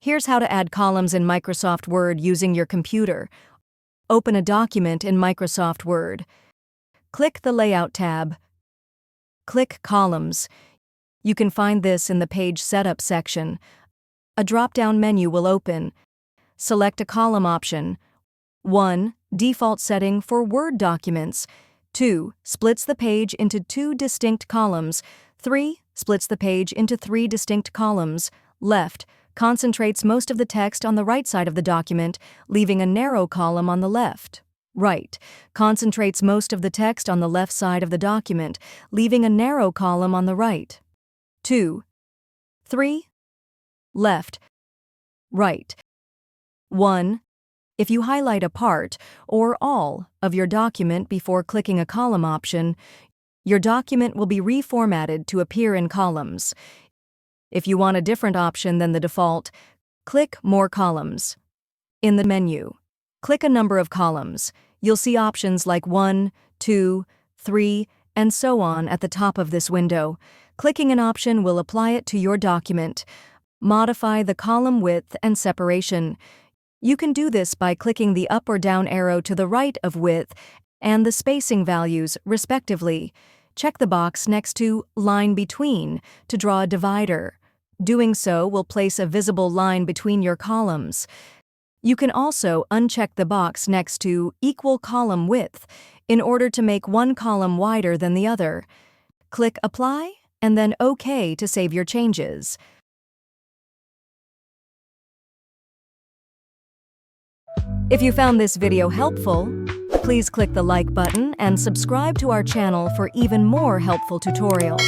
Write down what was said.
Here's how to add columns in Microsoft Word using your computer. Open a document in Microsoft Word. Click the Layout tab. Click Columns. You can find this in the Page Setup section. A drop-down menu will open. Select a column option. 1. Default setting for Word documents. 2. Splits the page into 2 distinct columns. 3. Splits the page into 3 distinct columns. Left. Concentrates most of the text on the right side of the document, leaving a narrow column on the left. Right. Concentrates most of the text on the left side of the document, leaving a narrow column on the right. 2. 3. Left. Right. 1. If you highlight a part, or all, of your document before clicking a column option, your document will be reformatted to appear in columns. If you want a different option than the default, click More Columns. In the menu, click a number of columns. You'll see options like 1, 2, 3, and so on at the top of this window. Clicking an option will apply it to your document. Modify the column width and separation. You can do this by clicking the up or down arrow to the right of width and the spacing values, respectively. Check the box next to Line Between to draw a divider. Doing so will place a visible line between your columns. You can also uncheck the box next to Equal Column Width in order to make one column wider than the other. Click Apply and then OK to save your changes. If you found this video helpful, please click the like button and subscribe to our channel for even more helpful tutorials.